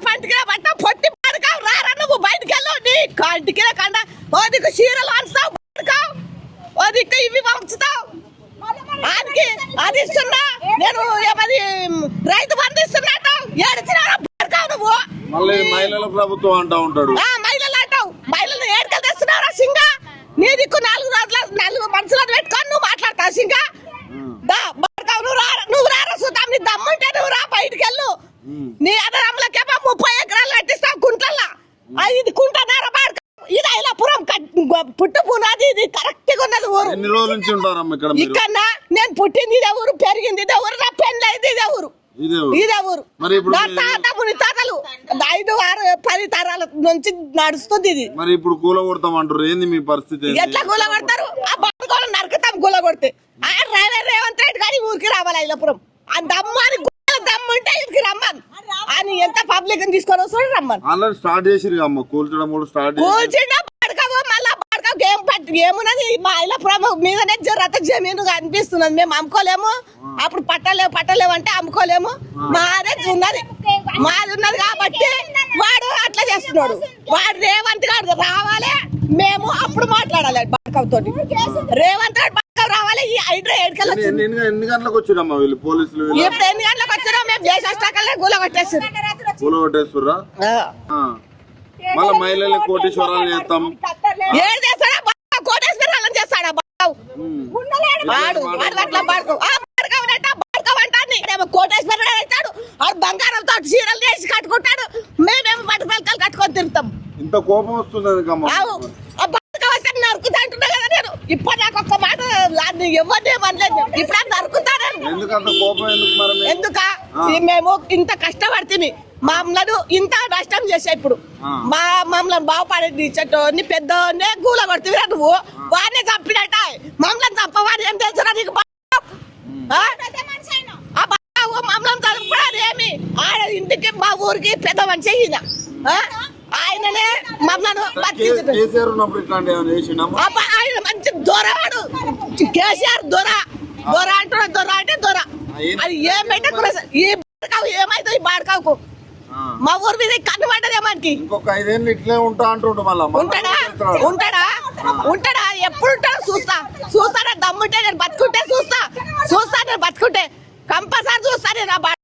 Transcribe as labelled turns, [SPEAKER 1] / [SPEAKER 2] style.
[SPEAKER 1] మంటికి పట్ట పొట్టి పడకావు రారా నువ్వు బయటికి వెళ్ళు నీ కంటికి కండ ఓ దిక్కు చీరలు అంచుతావు పడకావు ఓ దిక్కు ఇవి పంచుతావు అది ఇస్తున్నా నేను ఏమది రైతు బంధు ఇస్తున్నట్టు ఏడిచినా పడకావు నువ్వు
[SPEAKER 2] మళ్ళీ మహిళల ప్రభుత్వం అంటా ఉంటాడు
[SPEAKER 1] మహిళలు అంటావు మహిళలు ఏడుకలు తెస్తున్నావురా సింగ నీ దిక్కు 4 రోజుల 4 మనుషులను పెట్టుకొని నువ్వు మాట్లాడతావు సింగ నువ్వు రారా చూద్దాం నీ దమ్ముంటే నువ్వు రా బయటికి వెళ్ళు నీ అన్నదమ్ములకేమో 30 ఎకరాలు కట్టిస్తావు కుంటల్లా ఇది కుంటన్నారా బాడక ఇది ఐలాపురం పుట్టు పునాది ఇది కరెక్ట్ గా ఉన్నది ఊరు.
[SPEAKER 2] ఎన్ని రోజుల నుంచి ఉంటారమ్మ ఇక్కడ మీరు?
[SPEAKER 1] ఇక్కడ నేను పుట్టింది ఇదే ఊరు, పెరిగింది ఇదే ఊరు, నా పెళ్ళైంది ఇదే ఊరు. ఇదే ఊరు నా తాత ముని తాతలు 5, 6, 10 తరాల నుంచి నడుస్తుంది ఇది.
[SPEAKER 2] మరి ఇప్పుడు కూల కొడతాం అంటారు, ఏంది మీ పరిస్థితి?
[SPEAKER 1] ఎట్లా కూల కొడతారు? ఆ బండుకోవాలి నరకతాం కూల కొడితే. ఆ రేవంత్ రెడ్డి గారి ఊరికి రావాలి ఐలాపురం. ఆ దమ్మాని దమ్ముంటే ఇంటికి రమ్మని అని ఎంత పబ్లిక్ తీసుకొని వస్తాడు రమ్మని.
[SPEAKER 2] ఆల్రెడీ స్టార్ట్ చేసిరు అమ్మ కూల్చడం కూడా స్టార్ట్
[SPEAKER 1] కూల్చిండా పడకావు మళ్ళా పడకావు ఏమున్నది మా ఐలాపురం మీదనే రత జమీను అనిపిస్తున్నది. మేము అమ్ముకోలేము, అప్పుడు పట్టలేవు అంటే అమ్ముకోలేము. మాది ఉన్నది కాబట్టి వాడు అట్లా చేస్తున్నాడు. వాడు రేవంత్ గారు రావాలి, మేము అప్పుడు మాట్లాడాలి పడకావుతో. రేవంత్ గారు పడకావు రావాలి. ఈ
[SPEAKER 2] ఎన్ని గంటలకు వచ్చిరమ్మా వీళ్ళు పోలీసులు?
[SPEAKER 1] ఇప్పుడు ఎన్ని గంటలకు వచ్చినా మేము దేశకల్లే కూల
[SPEAKER 2] కొట్టేస్తుర్రా. మళ్ళీ మహిళలు కోటేశ్వరాలు చేస్తాం.
[SPEAKER 1] ఏం చేస్తాడా కోటేశ్వరాలను చేస్తాడా వాడు అట్లా కోటేశ్వర అవుతాడు. ఆడు బంగారంతో చీరలు వేసి కట్టుకుంటాడు, మేమేమో పట్టు పలకలు కట్టుకొని తిరుగుతాం.
[SPEAKER 2] ఇంత కోపం వస్తుంది
[SPEAKER 1] నరుకుతా అంటున్నా కదా నేను. ఇప్పుడు నాకు ఒక్క మాట ఎవరిని అనలేదు. ఇప్పుడు నరుకుతాను. ఎందుక మేము ఇంత కష్టపడితే మమ్మల్ని ఇంత నష్టం చేసా. ఇప్పుడు మమ్మల్ని బాగుపడే చెట్టు పెద్దోనే గూల కొడుతుంది నువ్వు. వాడిని చంపినట్ట మమ్మల్ని చంపవాడు ఏం తెలుసురా నీకు? మమ్మల్ని చంపడాడు ఏమి? ఆడ ఇంటికి మా ఊరికి పెద్ద మనిషి ఈయన. ఆయననే మమ్మల్ని ఆయన మంచి దొరవాడు. కేసీఆర్ దొర అంటున్నాడు. దొర అంటే దొర. అది ఏమైతే ఈ బాడకావు ఏమైతే ఈ బాడకావుకు మా ఊరి మీద కన్ను పడ్డదే మనకి. ఉంటాడా ఎప్పుడు ఉంటాడు? చూస్తాడా దమ్ముంటే నేను బతుకుంటే చూస్తా నేను బతుకుంటే కంపల్సరీ చూస్తా నేను.